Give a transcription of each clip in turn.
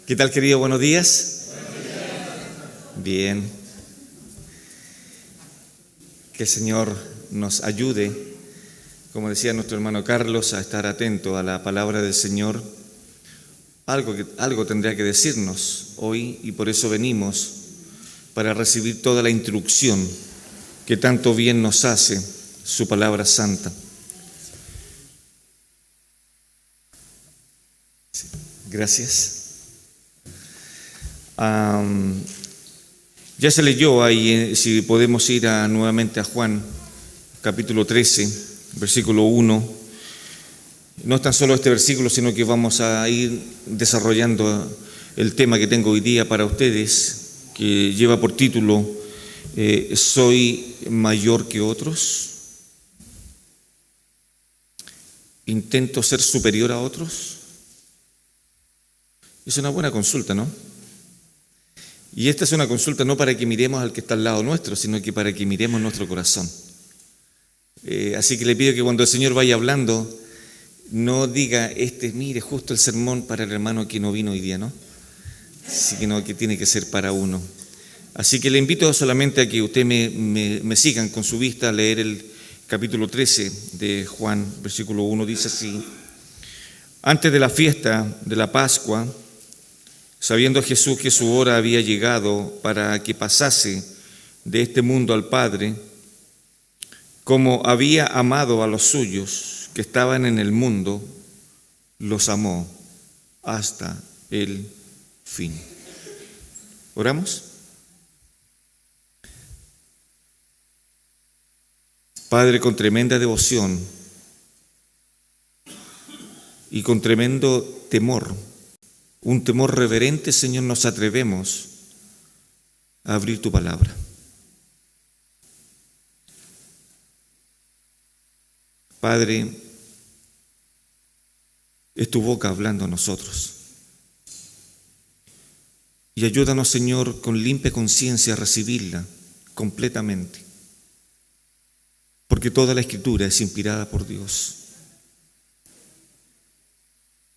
¿Qué tal, querido? Buenos días. Bien. Que el Señor nos ayude, como decía nuestro hermano Carlos, a estar atento a la palabra del Señor. Algo tendría que decirnos hoy y por eso venimos, para recibir toda la instrucción que tanto bien nos hace su palabra santa. Gracias. Ya se leyó ahí, si podemos ir nuevamente a Juan, capítulo 13, versículo 1. No es tan solo este versículo, sino que vamos a ir desarrollando el tema que tengo hoy día para ustedes, que lleva por título, ¿soy mayor que otros? ¿Intento ser superior a otros? Es una buena consulta, ¿no? Y esta es una consulta no para que miremos al que está al lado nuestro, sino que para que miremos nuestro corazón. Así que le pido que cuando el Señor vaya hablando, no diga, mire, justo el sermón para el hermano que no vino hoy día, ¿no? Sino que tiene que ser para uno. Así que le invito solamente a que usted me sigan con su vista a leer el capítulo 13 de Juan, versículo 1, dice así: antes de la fiesta de la Pascua, sabiendo Jesús que su hora había llegado para que pasase de este mundo al Padre, como había amado a los suyos que estaban en el mundo, los amó hasta el fin. ¿Oramos? Padre, con tremenda devoción y con tremendo temor, un temor reverente, Señor, nos atrevemos a abrir tu palabra. Padre, es tu boca hablando a nosotros. Y ayúdanos, Señor, con limpia conciencia a recibirla completamente, porque toda la Escritura es inspirada por Dios.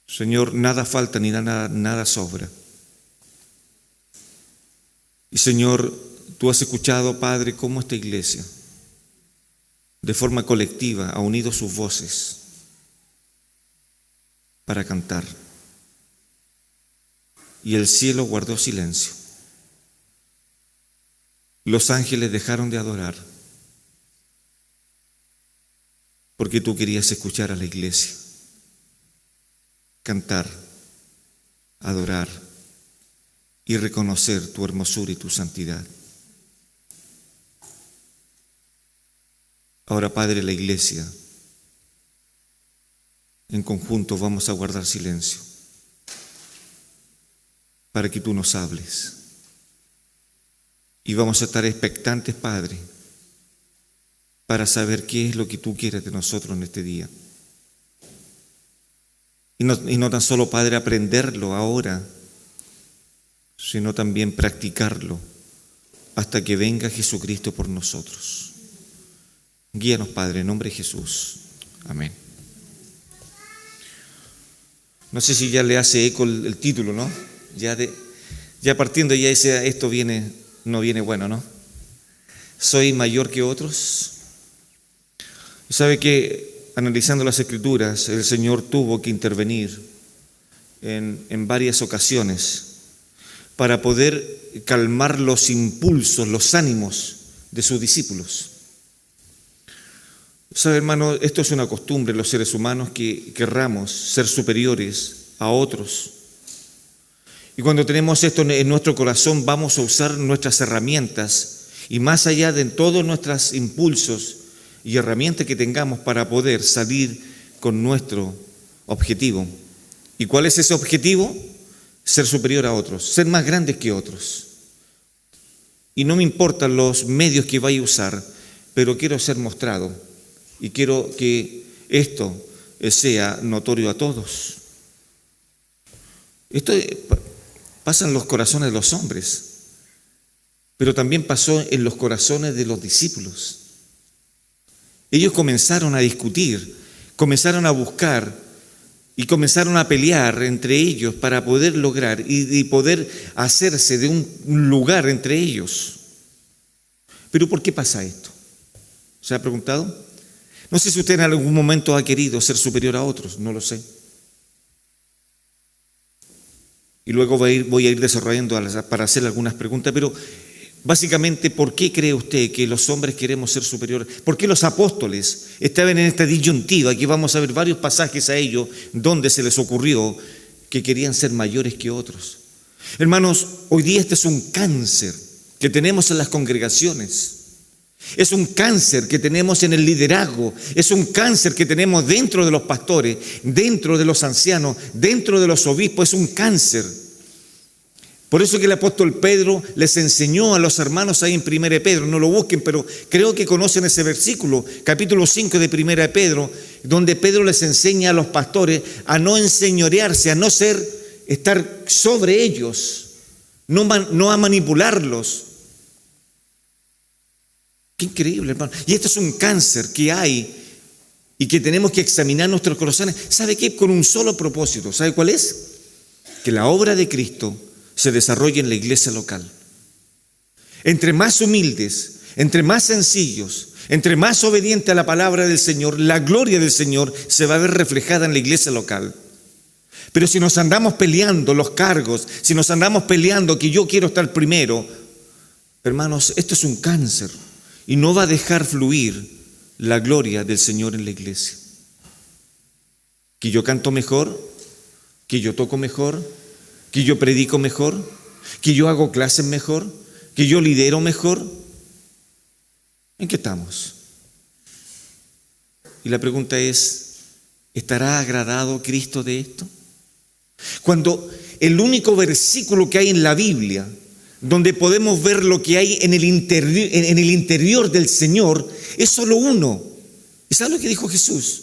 Señor, nada falta ni nada sobra. Y Señor, tú has escuchado, Padre, cómo esta iglesia, de forma colectiva, ha unido sus voces para cantar. Y el cielo guardó silencio. Los ángeles dejaron de adorar, porque tú querías escuchar a la iglesia cantar, adorar y reconocer tu hermosura y tu santidad. Ahora, Padre, la iglesia, en conjunto vamos a guardar silencio para que tú nos hables. Y vamos a estar expectantes, Padre, para saber qué es lo que tú quieres de nosotros en este día. Y no tan solo, Padre, aprenderlo ahora, sino también practicarlo hasta que venga Jesucristo por nosotros. Guíanos, Padre, en nombre de Jesús. Amén. No sé si ya le hace eco el título, ¿no? Ya partiendo, ya dice, esto no viene bueno, ¿no? ¿Soy mayor que otros? ¿Sabe que analizando las Escrituras, el Señor tuvo que intervenir en varias ocasiones para poder calmar los impulsos, los ánimos de sus discípulos? ¿Sabe, hermano? Esto es una costumbre en los seres humanos, que querramos ser superiores a otros. Y cuando tenemos esto en nuestro corazón, vamos a usar nuestras herramientas, y más allá de todos nuestros impulsos y herramientas que tengamos para poder salir con nuestro objetivo. ¿Y cuál es ese objetivo? Ser superior a otros, ser más grandes que otros. Y no me importan los medios que vaya a usar, pero quiero ser mostrado y quiero que esto sea notorio a todos. Esto pasa en los corazones de los hombres, pero también pasó en los corazones de los discípulos. Ellos comenzaron a discutir, comenzaron a buscar Y comenzaron a pelear entre ellos para poder lograr y poder hacerse de un lugar entre ellos. ¿Pero por qué pasa esto? ¿Se ha preguntado? No sé si usted en algún momento ha querido ser superior a otros, no lo sé. Y luego voy a ir desarrollando para hacer algunas preguntas, pero básicamente, ¿por qué cree usted que los hombres queremos ser superiores? ¿Por qué los apóstoles estaban en esta disyuntiva? Aquí vamos a ver varios pasajes a ellos donde se les ocurrió que querían ser mayores que otros. Hermanos, hoy día este es un cáncer que tenemos en las congregaciones. Es un cáncer que tenemos en el liderazgo, es un cáncer que tenemos dentro de los pastores, dentro de los ancianos, dentro de los obispos, es un cáncer. Por eso que el apóstol Pedro les enseñó a los hermanos ahí en 1 Pedro, no lo busquen, pero creo que conocen ese versículo, capítulo 5 de 1 Pedro, donde Pedro les enseña a los pastores a no enseñorearse, a no estar sobre ellos, no a manipularlos. Qué increíble, hermano. Y esto es un cáncer que hay y que tenemos que examinar nuestros corazones. ¿Sabe qué? Con un solo propósito. ¿Sabe cuál es? Que la obra de Cristo se desarrolle en la iglesia local. Entre más humildes, entre más sencillos, entre más obedientes a la palabra del Señor, la gloria del Señor se va a ver reflejada en la iglesia local. Pero si nos andamos peleando los cargos, si nos andamos peleando que yo quiero estar primero, hermanos, esto es un cáncer. Y no va a dejar fluir la gloria del Señor en la iglesia. Que yo canto mejor, que yo toco mejor, que yo predico mejor, que yo hago clases mejor, que yo lidero mejor. ¿En qué estamos? Y la pregunta es, ¿estará agradado Cristo de esto? Cuando el único versículo que hay en la Biblia donde podemos ver lo que hay en el interior del Señor, es solo uno. ¿Y sabe lo que dijo Jesús?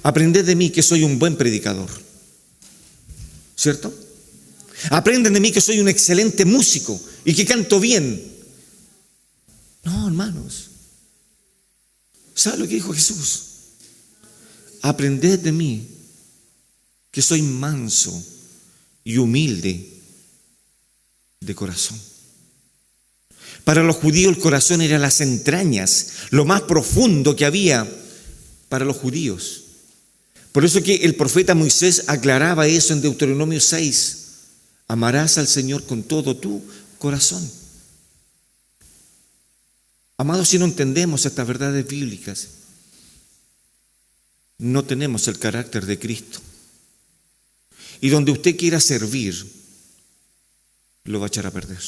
Aprended de mí que soy un buen predicador. ¿Cierto? Aprenden de mí que soy un excelente músico y que canto bien. No, hermanos. ¿Sabe lo que dijo Jesús? Aprended de mí que soy manso y humilde de corazón. Para los judíos el corazón era las entrañas, lo más profundo que había para los judíos. Por eso que el profeta Moisés aclaraba eso en Deuteronomio 6. Amarás al Señor con todo tu corazón. Amados, si no entendemos estas verdades bíblicas, no tenemos el carácter de Cristo. Y donde usted quiera servir, lo va a echar a perder.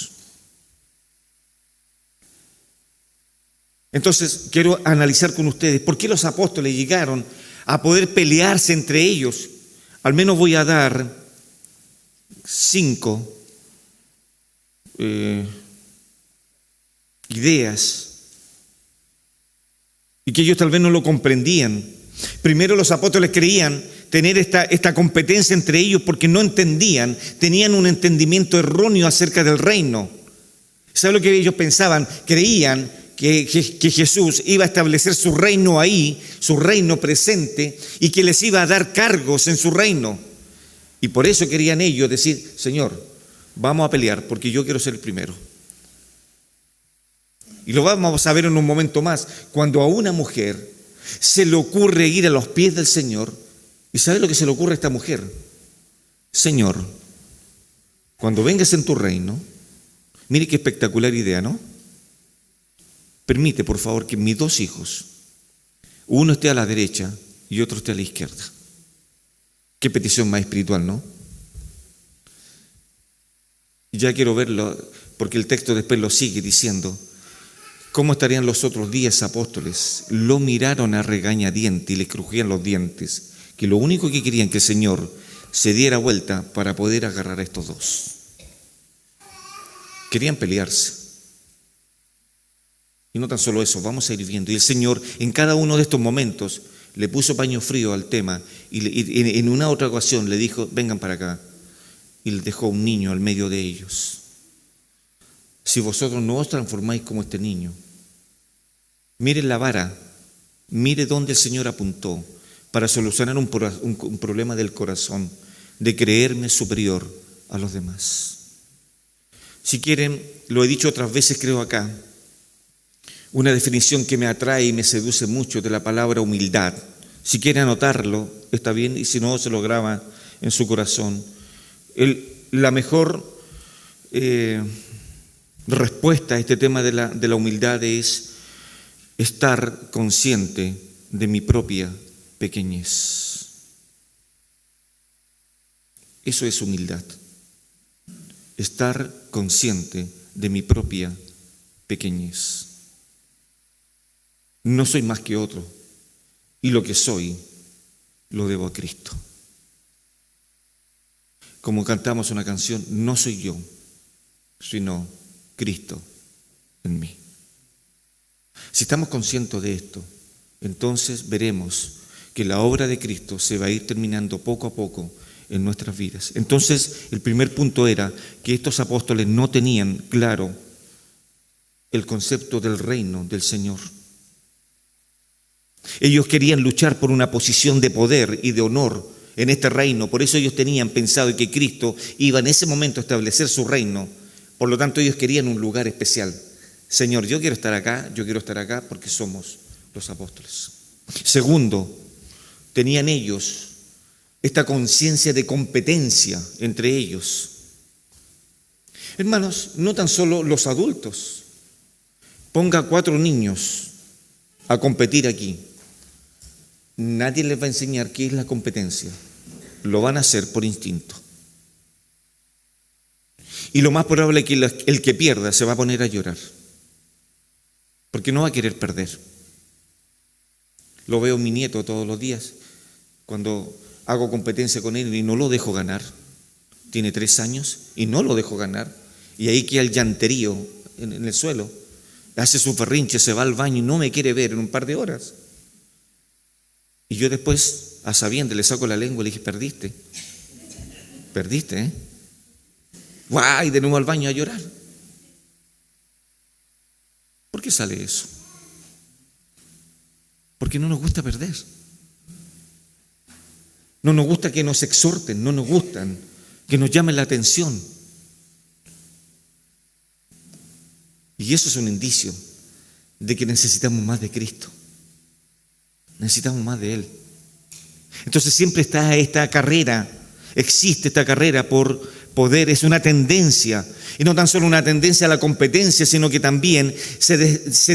Entonces, quiero analizar con ustedes por qué los apóstoles llegaron a poder pelearse entre ellos. Al menos voy a dar 5 ideas y que ellos tal vez no lo comprendían. Primero, los apóstoles creían tener esta competencia entre ellos porque no entendían, tenían un entendimiento erróneo acerca del reino. ¿Sabe lo que ellos pensaban? Creían que Jesús iba a establecer su reino ahí, su reino presente, y que les iba a dar cargos en su reino. Y por eso querían ellos decir, Señor, vamos a pelear porque yo quiero ser el primero. Y lo vamos a ver en un momento más, cuando a una mujer se le ocurre ir a los pies del Señor. ¿Y sabe lo que se le ocurre a esta mujer? Señor, cuando vengas en tu reino, mire qué espectacular idea, ¿no? Permite, por favor, que mis 2 hijos, uno esté a la derecha y otro esté a la izquierda. Qué petición más espiritual, ¿no? Ya quiero verlo, porque el texto después lo sigue diciendo. ¿Cómo estarían los otros 10 apóstoles? Lo miraron a regañadientes y le crujían los dientes, que lo único que querían que el Señor se diera vuelta para poder agarrar a estos 2. Querían pelearse. Y no tan solo eso, vamos a ir viendo. Y el Señor en cada uno de estos momentos le puso paño frío al tema y en una otra ocasión le dijo, vengan para acá. Y le dejó un niño al medio de ellos. Si vosotros no os transformáis como este niño, mire la vara, mire dónde el Señor apuntó, para solucionar un problema del corazón, de creerme superior a los demás. Si quieren, lo he dicho otras veces creo acá, una definición que me atrae y me seduce mucho de la palabra humildad. Si quiere anotarlo, está bien, y si no, se lo graba en su corazón. La mejor respuesta a este tema de la humildad es estar consciente de mi propia pequeñez. Eso es humildad. Estar consciente de mi propia pequeñez. No soy más que otro, y lo que soy lo debo a Cristo. Como cantamos una canción, no soy yo, sino Cristo en mí. Si estamos conscientes de esto, entonces veremos que la obra de Cristo se va a ir terminando poco a poco en nuestras vidas. Entonces, el primer punto era que estos apóstoles no tenían claro el concepto del reino del Señor. Ellos querían luchar por una posición de poder y de honor en este reino, por eso ellos tenían pensado que Cristo iba en ese momento a establecer su reino, por lo tanto ellos querían un lugar especial. Señor, yo quiero estar acá porque somos los apóstoles. Segundo, tenían ellos esta conciencia de competencia entre ellos. Hermanos, no tan solo los adultos. Ponga 4 niños a competir aquí. Nadie les va a enseñar qué es la competencia. Lo van a hacer por instinto. Y lo más probable es que el que pierda se va a poner a llorar, porque no va a querer perder. Lo veo en mi nieto todos los días, cuando hago competencia con él y no lo dejo ganar. Tiene 3 años y no lo dejo ganar. Y ahí queda el llanterío en el suelo. Hace su berrinche, se va al baño y no me quiere ver en un par de horas. Y yo después, a sabiendas, le saco la lengua y le dije, perdiste, ¿eh? ¡Guau! Y de nuevo al baño a llorar. ¿Por qué sale eso? Porque no nos gusta perder. No nos gusta que nos exhorten, no nos gustan que nos llamen la atención. Y eso es un indicio de que necesitamos más de Cristo. Necesitamos más de Él. Entonces siempre está esta carrera, existe esta carrera por poder, es una tendencia, y no tan solo una tendencia a la competencia, sino que también se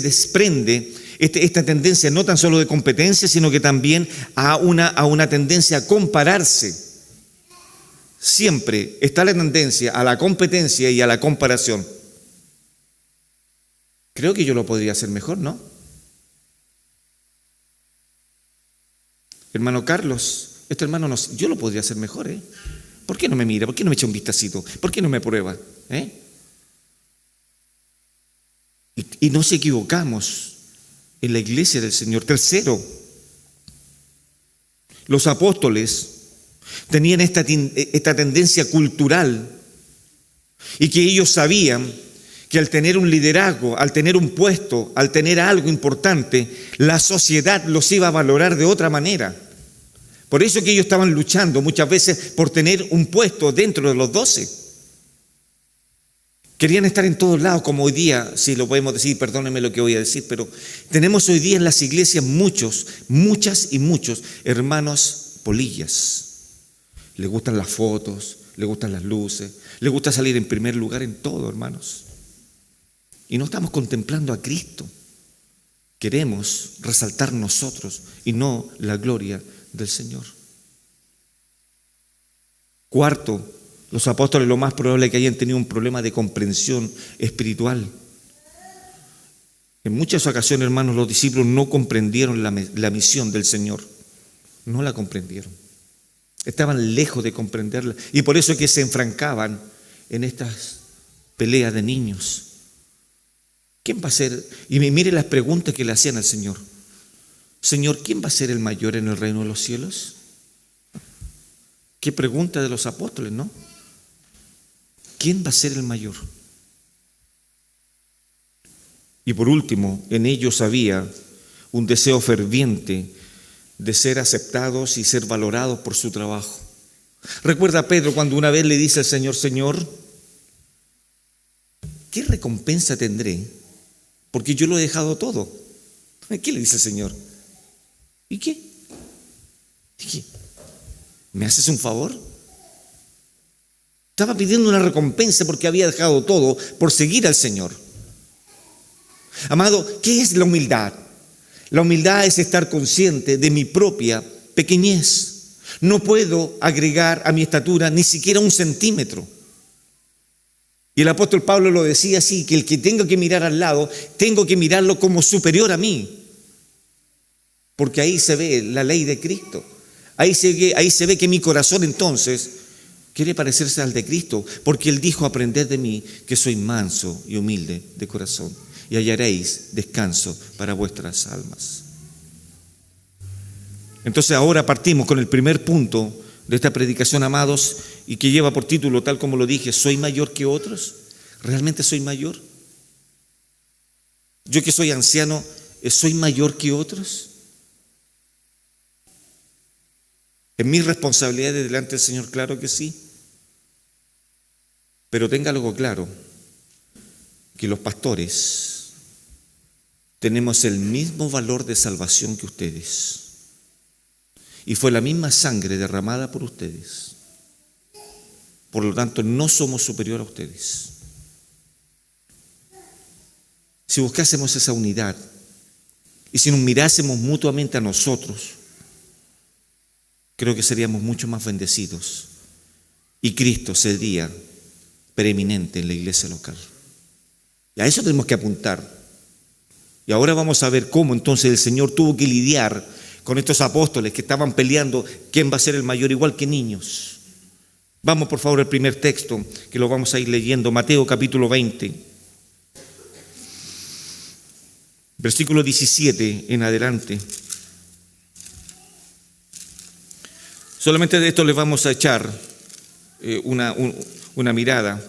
desprende esta tendencia no tan solo de competencia, sino que también a una tendencia a compararse. Siempre está la tendencia a la competencia y a la comparación. Creo que yo lo podría hacer mejor, ¿no? Hermano Carlos, este hermano no, yo lo podría hacer mejor, ¿eh? ¿Por qué no me mira? ¿Por qué no me echa un vistacito? ¿Por qué no me prueba? Y nos equivocamos en la iglesia del Señor. Tercero, los apóstoles tenían esta tendencia cultural y que ellos sabían que al tener un liderazgo, al tener un puesto, al tener algo importante, la sociedad los iba a valorar de otra manera. Por eso que ellos estaban luchando muchas veces por tener un puesto dentro de los 12. Querían estar en todos lados, como hoy día, si lo podemos decir, perdónenme lo que voy a decir, pero tenemos hoy día en las iglesias muchos hermanos polillas. Les gustan las fotos, les gustan las luces, les gusta salir en primer lugar en todo, hermanos. Y no estamos contemplando a Cristo. Queremos resaltar nosotros y no la gloria del Señor. Cuarto, los apóstoles lo más probable es que hayan tenido un problema de comprensión espiritual. En muchas ocasiones, hermanos, los discípulos no comprendieron la misión del Señor. No la comprendieron. Estaban lejos de comprenderla. Y por eso es que se enfrancaban en estas peleas de niños. ¿Quién va a ser? Y mire las preguntas que le hacían al Señor. Señor, ¿quién va a ser el mayor en el reino de los cielos? Qué pregunta de los apóstoles, ¿no? ¿Quién va a ser el mayor? Y por último, en ellos había un deseo ferviente de ser aceptados y ser valorados por su trabajo. Recuerda a Pedro cuando una vez le dice al Señor: Señor, ¿qué recompensa tendré? Porque yo lo he dejado todo. ¿Qué le dice el Señor? ¿Y qué? ¿Me haces un favor? Estaba pidiendo una recompensa porque había dejado todo por seguir al Señor. Amado, ¿qué es la humildad? La humildad es estar consciente de mi propia pequeñez. No puedo agregar a mi estatura ni siquiera 1 centímetro. Y el apóstol Pablo lo decía así, que el que tenga que mirar al lado, tengo que mirarlo como superior a mí. Porque ahí se ve la ley de Cristo. Ahí se ve que mi corazón entonces quiere parecerse al de Cristo, porque Él dijo: aprended de mí, que soy manso y humilde de corazón, y hallaréis descanso para vuestras almas. Entonces ahora partimos con el primer punto de esta predicación, amados, y que lleva por título, tal como lo dije: ¿soy mayor que otros? ¿Realmente soy mayor? Yo que soy anciano, ¿soy mayor que otros? ¿En mis responsabilidades delante del Señor? Claro que sí. Pero tenga algo claro, que los pastores tenemos el mismo valor de salvación que ustedes. Y fue la misma sangre derramada por ustedes. Por lo tanto, no somos superior a ustedes. Si buscásemos esa unidad y si nos mirásemos mutuamente a nosotros, creo que seríamos mucho más bendecidos y Cristo sería preeminente en la iglesia local. Y a eso tenemos que apuntar. Y ahora vamos a ver cómo entonces el Señor tuvo que lidiar con estos apóstoles que estaban peleando quién va a ser el mayor, igual que niños. Vamos por favor al primer texto, que lo vamos a ir leyendo, Mateo capítulo 20, versículo 17 en adelante. Solamente de esto les vamos a echar una mirada.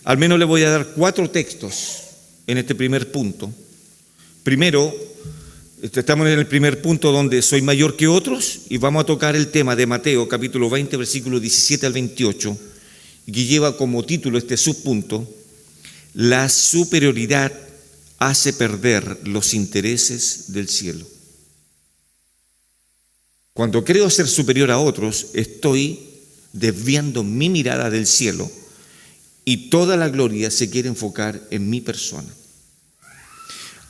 Al menos le voy a dar 4 textos en este primer punto. Primero, estamos en el primer punto donde soy mayor que otros, y vamos a tocar el tema de Mateo capítulo 20, versículos 17 al 28, y que lleva como título este subpunto: la superioridad hace perder los intereses del cielo. Cuando creo ser superior a otros, estoy desviando mi mirada del cielo y toda la gloria se quiere enfocar en mi persona.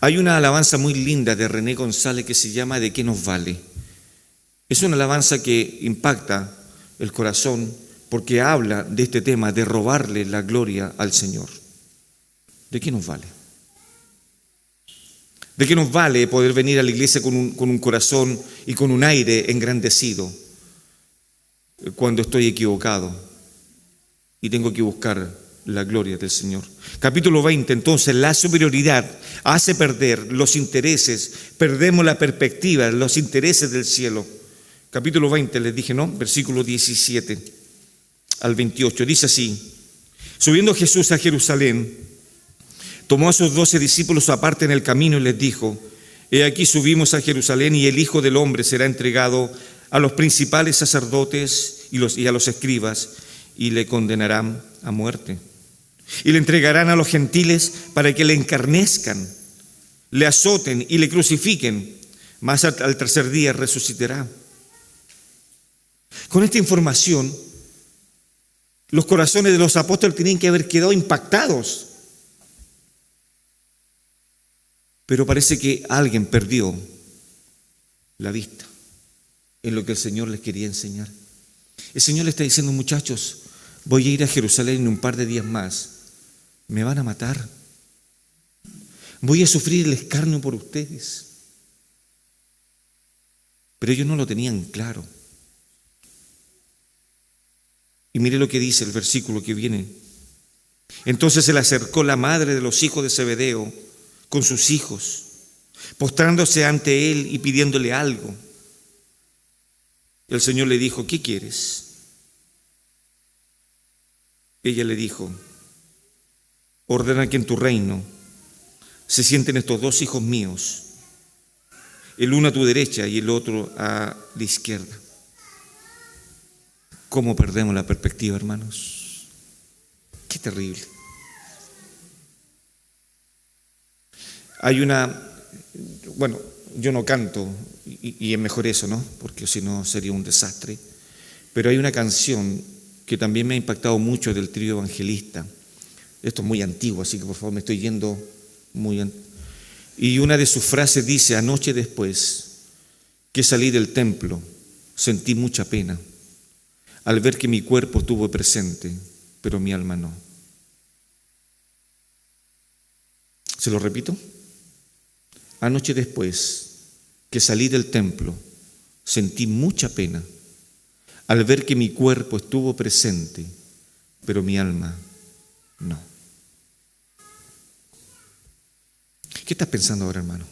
Hay una alabanza muy linda de René González que se llama ¿De qué nos vale? Es una alabanza que impacta el corazón porque habla de este tema de robarle la gloria al Señor. ¿De qué nos vale? ¿De qué nos vale poder venir a la iglesia con un corazón y con un aire engrandecido cuando estoy equivocado y tengo que buscar la gloria del Señor? Capítulo 20, entonces, la superioridad hace perder los intereses, perdemos la perspectiva, los intereses del cielo. Capítulo 20, les dije, ¿no? Versículo 17 al 28, dice así: subiendo Jesús a Jerusalén, tomó a sus 12 discípulos aparte en el camino y les dijo: he aquí subimos a Jerusalén y el Hijo del Hombre será entregado a los principales sacerdotes y a los escribas, y le condenarán a muerte. Y le entregarán a los gentiles para que le encarnezcan, le azoten y le crucifiquen, mas al tercer día resucitará. Con esta información, los corazones de los apóstoles tenían que haber quedado impactados. Pero parece que alguien perdió la vista en lo que el Señor les quería enseñar. El Señor le está diciendo: muchachos, voy a ir a Jerusalén en un par de días más. Me van a matar. Voy a sufrir el escarnio por ustedes. Pero ellos no lo tenían claro. Y mire lo que dice el versículo que viene. Entonces se le acercó la madre de los hijos de Zebedeo con sus hijos, postrándose ante él y pidiéndole algo. El Señor le dijo: ¿qué quieres? Ella le dijo: ordena que en tu reino se sienten estos 2 hijos míos, el uno a tu derecha y el otro a la izquierda. ¿Cómo perdemos la perspectiva, hermanos? Qué terrible. Hay bueno, yo no canto y es mejor eso, ¿no? Porque si no sería un desastre. Pero hay una canción que también me ha impactado mucho del trío Evangelista. Esto es muy antiguo, así que por favor me estoy yendo muy antiguo. Y una de sus frases dice: anoche después que salí del templo, sentí mucha pena al ver que mi cuerpo estuvo presente, pero mi alma no. ¿Se lo repito? Anoche después que salí del templo, sentí mucha pena al ver que mi cuerpo estuvo presente, pero mi alma no. ¿Qué estás pensando ahora, hermano?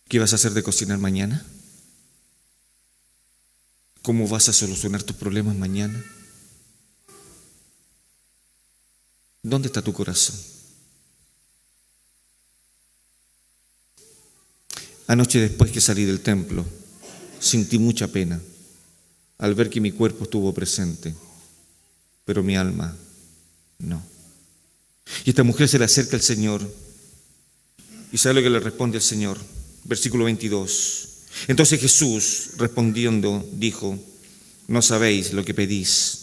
¿Qué vas a hacer de cocinar mañana? ¿Cómo vas a solucionar tus problemas mañana? ¿Dónde está tu corazón? Anoche después que salí del templo, sentí mucha pena al ver que mi cuerpo estuvo presente, pero mi alma no. Y esta mujer se le acerca al Señor y ¿sabe lo que le responde al Señor? Versículo 22. Entonces Jesús, respondiendo, dijo: no sabéis lo que pedís.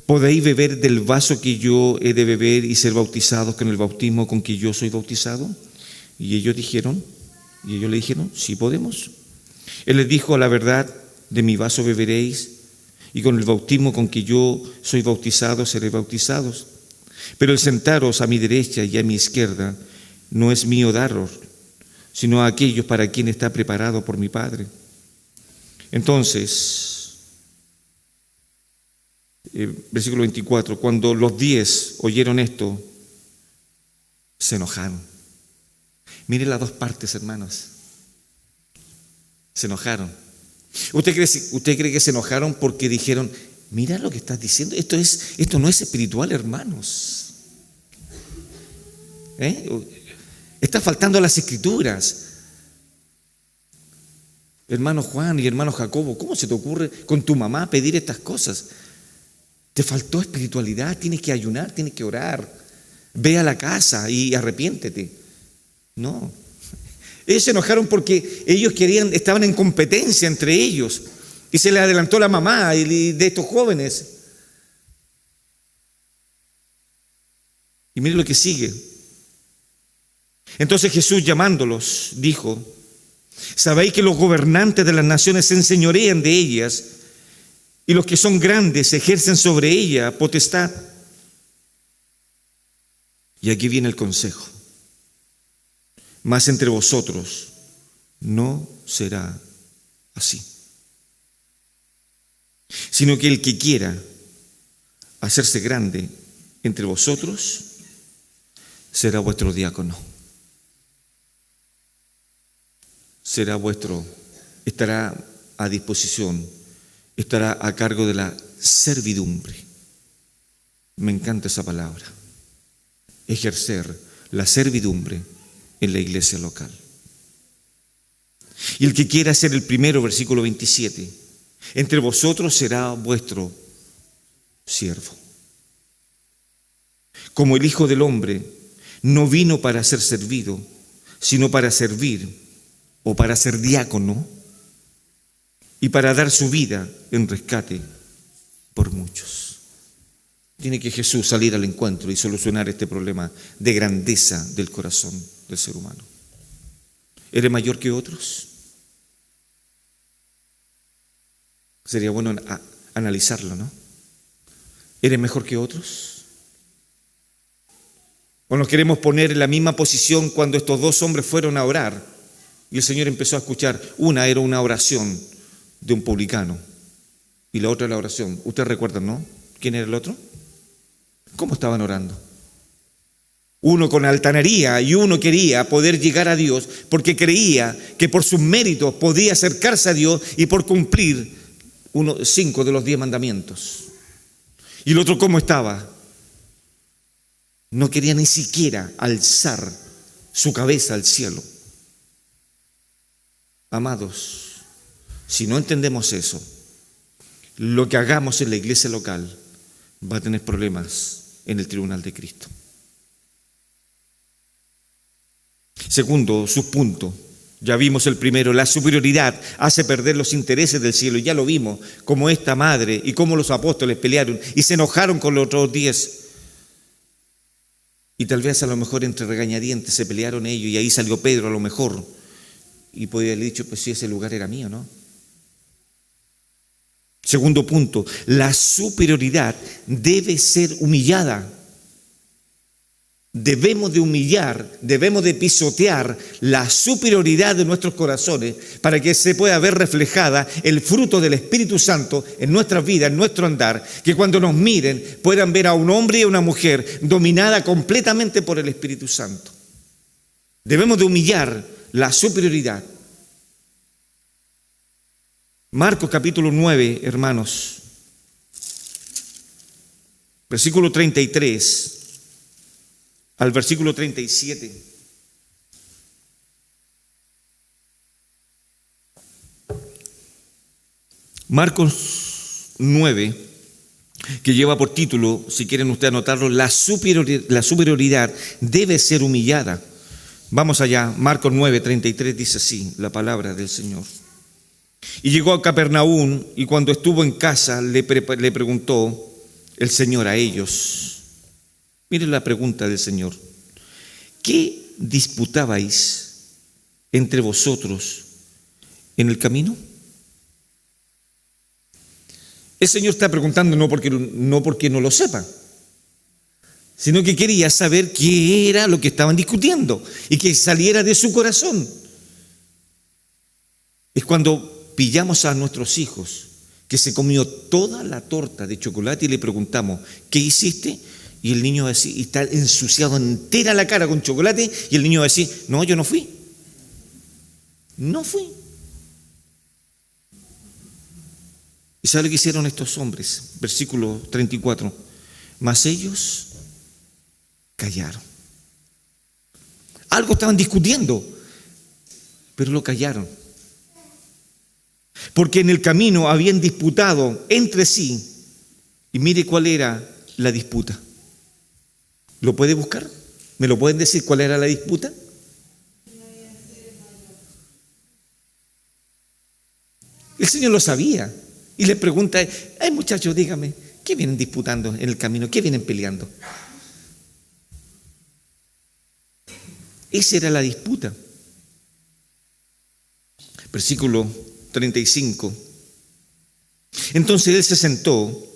¿Podéis beber del vaso que yo he de beber y ser bautizados con el bautismo con que yo soy bautizado? Y ellos le dijeron, sí podemos. Él les dijo: a la verdad, de mi vaso beberéis, y con el bautismo con que yo soy bautizado seréis bautizados. Pero el sentaros a mi derecha y a mi izquierda no es mío daros, sino a aquellos para quien está preparado por mi Padre. Entonces, versículo 24, cuando los 10 oyeron esto, se enojaron. Mire las dos partes, hermanos. Se enojaron. ¿Usted cree que se enojaron porque dijeron: mira lo que estás diciendo, esto no es espiritual, hermanos? Está faltando a las Escrituras. Hermano Juan y hermano Jacobo, ¿cómo se te ocurre con tu mamá pedir estas cosas? Te faltó espiritualidad, tienes que ayunar, tienes que orar. Ve a la casa y arrepiéntete. No. Ellos se enojaron porque ellos estaban en competencia entre ellos. Y se le adelantó la mamá de estos jóvenes. Y mire lo que sigue. Entonces Jesús, llamándolos, dijo: ¿sabéis que los gobernantes de las naciones se enseñorean de ellas, y los que son grandes ejercen sobre ella potestad? Y aquí viene el consejo. Mas entre vosotros no será así, sino que el que quiera hacerse grande entre vosotros será vuestro diácono. Estará a disposición, estará a cargo de la servidumbre. Me encanta esa palabra. Ejercer la servidumbre en la iglesia local. Y el que quiera ser el primero, versículo 27, entre vosotros será vuestro siervo. Como el Hijo del Hombre no vino para ser servido, sino para servir, o para ser diácono, y para dar su vida en rescate por muchos. Tiene que Jesús salir al encuentro y solucionar este problema de grandeza del corazón del ser humano. ¿Eres mayor que otros? Sería bueno analizarlo, ¿no? ¿Eres mejor que otros? ¿O nos queremos poner en la misma posición cuando estos dos hombres fueron a orar y el Señor empezó a escuchar? Una era una oración de un publicano y la otra la oración. ¿Ustedes recuerdan, no? ¿Quién era el otro? ¿Cómo estaban orando? Uno con altanería y uno quería poder llegar a Dios porque creía que por sus méritos podía acercarse a Dios y por cumplir 5 de los 10 mandamientos. Y el otro, ¿cómo estaba? No quería ni siquiera alzar su cabeza al cielo. Amados, si no entendemos eso, lo que hagamos en la iglesia local va a tener problemas en el tribunal de Cristo. Segundo, subpunto. Ya vimos el primero, la superioridad hace perder los intereses del cielo. Ya lo vimos, como esta madre y cómo los apóstoles pelearon y se enojaron con los otros 10. Y tal vez a lo mejor entre regañadientes se pelearon ellos y ahí salió Pedro a lo mejor. Y podría haber dicho, pues si ese lugar era mío, ¿no? Segundo punto, la superioridad debe ser humillada. Debemos de humillar, debemos de pisotear la superioridad de nuestros corazones para que se pueda ver reflejada el fruto del Espíritu Santo en nuestras vidas, en nuestro andar, que cuando nos miren puedan ver a un hombre y a una mujer dominada completamente por el Espíritu Santo. Debemos de humillar la superioridad. Marcos capítulo 9, hermanos, versículo 33 al versículo 37. Marcos 9, que lleva por título, si quieren ustedes anotarlo, la superioridad debe ser humillada. Vamos allá, Marcos 9, 33 dice así, la palabra del Señor. Y llegó a Capernaum y cuando estuvo en casa le preguntó el Señor a ellos. Miren la pregunta del Señor. ¿Qué disputabais entre vosotros en el camino? El Señor está preguntando no porque no lo sepa, sino que quería saber qué era lo que estaban discutiendo y que saliera de su corazón. Es cuando pillamos a nuestros hijos que se comió toda la torta de chocolate y le preguntamos, ¿qué hiciste? Y el niño va a decir, y está ensuciado entera la cara con chocolate, y el niño va a decir, no, yo no fui. No fui. ¿Y sabe lo que hicieron estos hombres? Versículo 34. Mas ellos callaron. Algo estaban discutiendo, pero lo callaron. Porque en el camino habían disputado entre sí, y mire cuál era la disputa. ¿Lo puede buscar? ¿Me lo pueden decir cuál era la disputa? El Señor lo sabía y le pregunta, ay muchachos, dígame, ¿qué vienen disputando en el camino? ¿Qué vienen peleando? Esa era la disputa. Versículo 35. Entonces él se sentó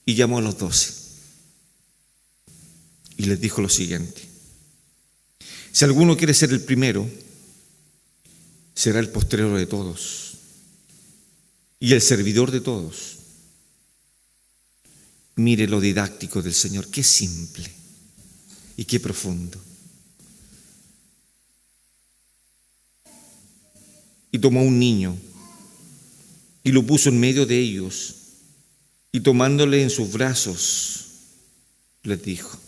y llamó a los 12. Y les dijo lo siguiente: si alguno quiere ser el primero, será el postrero de todos y el servidor de todos. Mire lo didáctico del Señor, qué simple y qué profundo. Y tomó un niño y lo puso en medio de ellos, y tomándole en sus brazos, les dijo: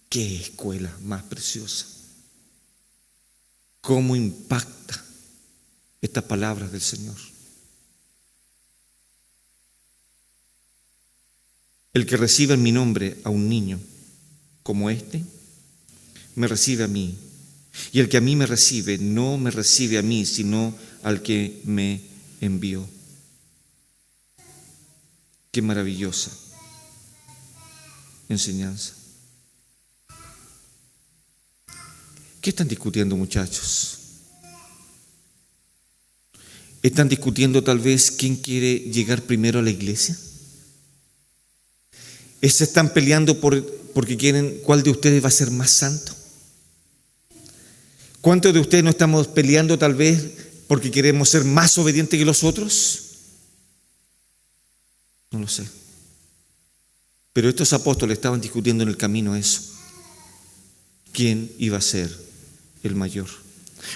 qué escuela más preciosa. Cómo impacta estas palabras del Señor. El que reciba en mi nombre a un niño como este, me recibe a mí. Y el que a mí me recibe, no me recibe a mí, sino al que me envió. Qué maravillosa enseñanza. ¿Qué están discutiendo, muchachos? ¿Están discutiendo tal vez quién quiere llegar primero a la iglesia? ¿Se están peleando porque quieren cuál de ustedes va a ser más santo? ¿Cuántos de ustedes no estamos peleando tal vez porque queremos ser más obedientes que los otros? No lo sé. Pero estos apóstoles estaban discutiendo en el camino eso. ¿Quién iba a ser el mayor?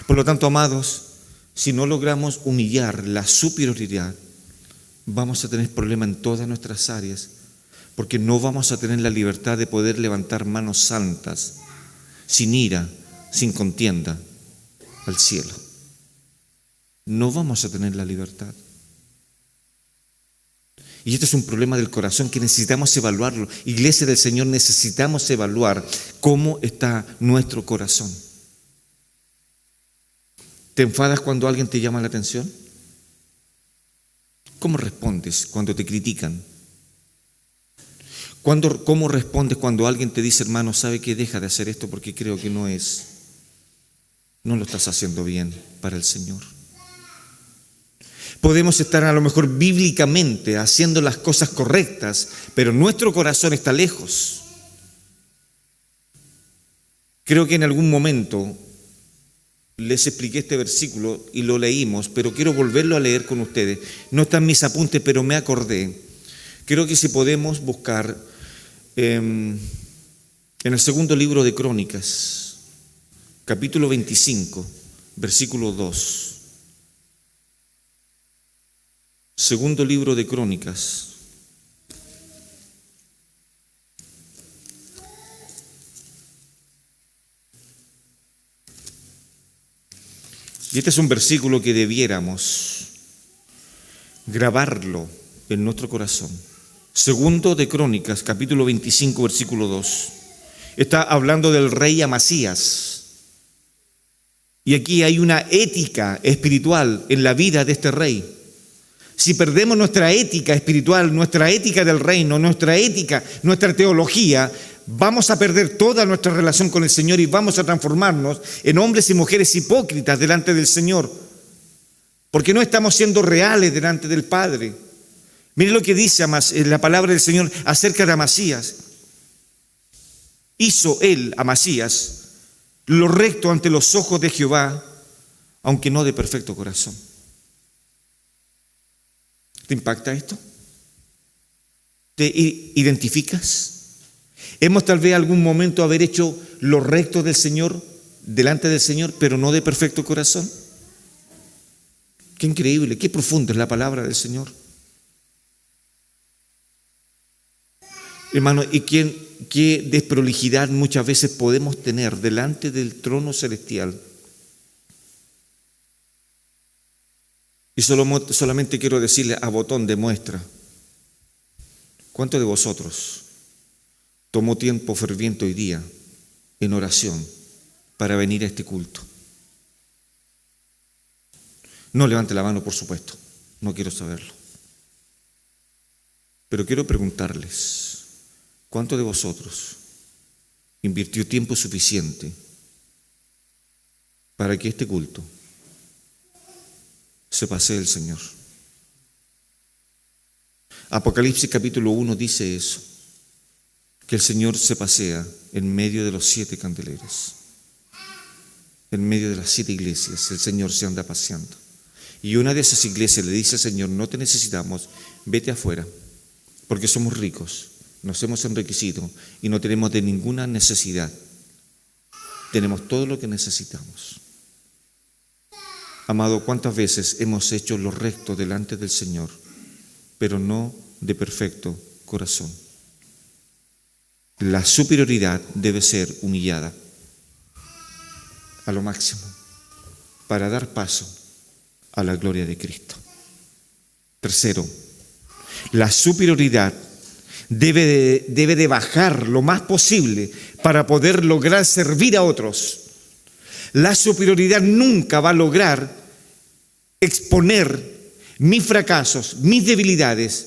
Por lo tanto, amados, si no logramos humillar la superioridad, vamos a tener problemas en todas nuestras áreas, porque no vamos a tener la libertad de poder levantar manos santas, sin ira, sin contienda al cielo. No vamos a tener la libertad. Y este es un problema del corazón que necesitamos evaluarlo. Iglesia del Señor, necesitamos evaluar cómo está nuestro corazón. ¿Te enfadas cuando alguien te llama la atención? ¿Cómo respondes cuando te critican? ¿Cómo respondes cuando alguien te dice, hermano, sabe que deja de hacer esto porque creo que no lo estás haciendo bien para el Señor? Podemos estar a lo mejor bíblicamente haciendo las cosas correctas, pero nuestro corazón está lejos. Creo que en algún momento les expliqué este versículo y lo leímos, pero quiero volverlo a leer con ustedes. No está en mis apuntes, pero me acordé. Creo que si podemos buscar en el segundo libro de Crónicas, capítulo 25, versículo 2. Segundo libro de Crónicas. Y este es un versículo que debiéramos grabarlo en nuestro corazón. Segundo de Crónicas, capítulo 25, versículo 2. Está hablando del rey Amasías. Y aquí hay una ética espiritual en la vida de este rey. Si perdemos nuestra ética espiritual, nuestra ética del reino, nuestra ética, nuestra teología, vamos a perder toda nuestra relación con el Señor y vamos a transformarnos en hombres y mujeres hipócritas delante del Señor, porque no estamos siendo reales delante del Padre. Miren lo que dice la palabra del Señor acerca de Amasías. Hizo él, Amasías, lo recto ante los ojos de Jehová, aunque no de perfecto corazón. ¿Te impacta esto? ¿Te identificas? Hemos tal vez algún momento haber hecho lo recto del Señor, delante del Señor, pero no de perfecto corazón. Qué increíble, qué profunda es la palabra del Señor. Hermano, ¿y qué desprolijidad muchas veces podemos tener delante del trono celestial? Y solamente quiero decirle a botón de muestra, ¿cuántos de vosotros tomó tiempo ferviente hoy día en oración para venir a este culto? No levante la mano, por supuesto, no quiero saberlo. Pero quiero preguntarles, ¿cuántos de vosotros invirtió tiempo suficiente para que este culto se pasee el Señor? Apocalipsis capítulo 1 dice eso, que el Señor se pasea en medio de los 7 candeleros, en medio de las 7 iglesias, el Señor se anda paseando. Y una de esas iglesias le dice al Señor, no te necesitamos, vete afuera, porque somos ricos, nos hemos enriquecido y no tenemos de ninguna necesidad, tenemos todo lo que necesitamos. Amado, ¿cuántas veces hemos hecho lo recto delante del Señor, pero no de perfecto corazón? La superioridad debe ser humillada a lo máximo para dar paso a la gloria de Cristo. Tercero, la superioridad debe de bajar lo más posible para poder lograr servir a otros. La superioridad nunca va a lograr exponer mis fracasos, mis debilidades,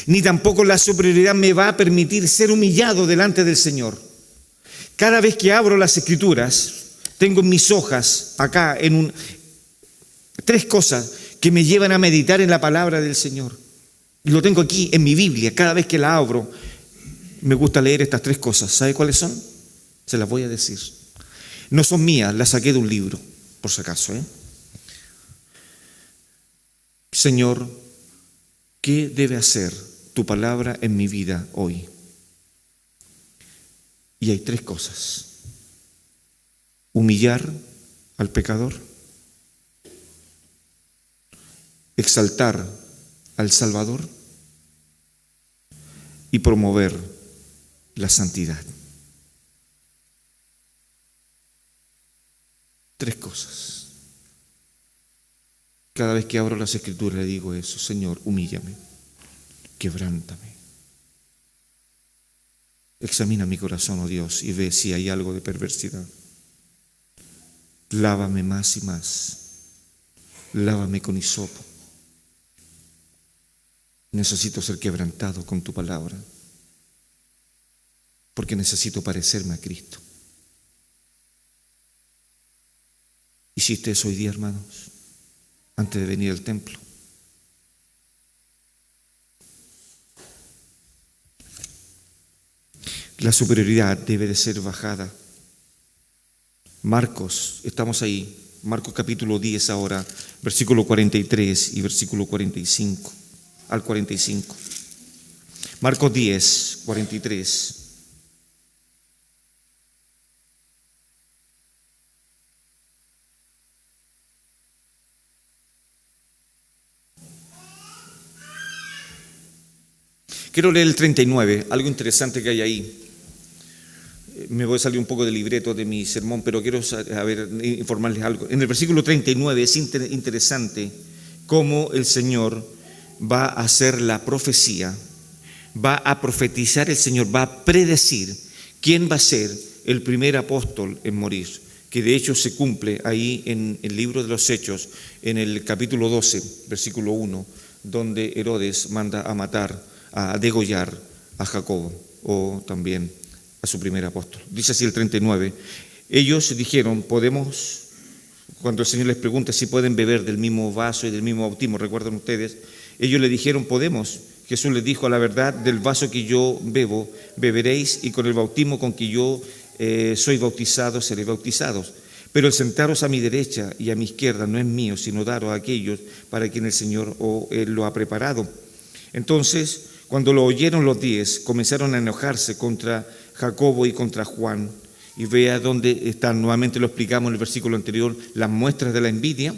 ni tampoco la superioridad me va a permitir ser humillado delante del Señor. Cada vez que abro las Escrituras, tengo en mis hojas, acá, 3 cosas que me llevan a meditar en la palabra del Señor. Y lo tengo aquí en mi Biblia, cada vez que la abro, me gusta leer estas 3 cosas. ¿Sabe cuáles son? Se las voy a decir. No son mías, las saqué de un libro, por si acaso. Señor, ¿qué debe hacer tu palabra en mi vida hoy? Y hay 3 cosas. Humillar al pecador, exaltar al Salvador y promover la santidad. 3 cosas. Cada vez que abro las Escrituras le digo eso: Señor, humíllame, quebrántame. Examina mi corazón, oh Dios, y ve si hay algo de perversidad. Lávame más y más. Lávame con hisopo. Necesito ser quebrantado con tu palabra, porque necesito parecerme a Cristo. ¿Hiciste eso hoy día, hermanos, antes de venir al templo? La superioridad debe de ser bajada. Marcos, estamos ahí, Marcos capítulo 10 ahora, versículo 43 y versículo 45 al 45. Marcos 10, 43. Quiero leer el 39, algo interesante que hay ahí. Me voy a salir un poco del libreto de mi sermón, pero quiero informarles algo. En el versículo 39 es interesante cómo el Señor va a hacer la profecía, va a profetizar el Señor, va a predecir quién va a ser el primer apóstol en morir, que de hecho se cumple ahí en el libro de los Hechos, en el capítulo 12, versículo 1, donde Herodes manda a matar, a degollar a Jacobo, o también a su primer apóstol. Dice así el 39, ellos dijeron, podemos, cuando el Señor les pregunta si pueden beber del mismo vaso y del mismo bautismo, ¿recuerdan ustedes? Ellos le dijeron, podemos. Jesús les dijo, a la verdad, del vaso que yo bebo, beberéis, y con el bautismo con que yo soy bautizado, seréis bautizados. Pero el sentaros a mi derecha y a mi izquierda no es mío, sino daros a aquellos para quien el Señor Él lo ha preparado. Entonces, cuando lo oyeron los 10, comenzaron a enojarse contra Jacobo y contra Juan. Y vea dónde están, nuevamente lo explicamos en el versículo anterior, las muestras de la envidia.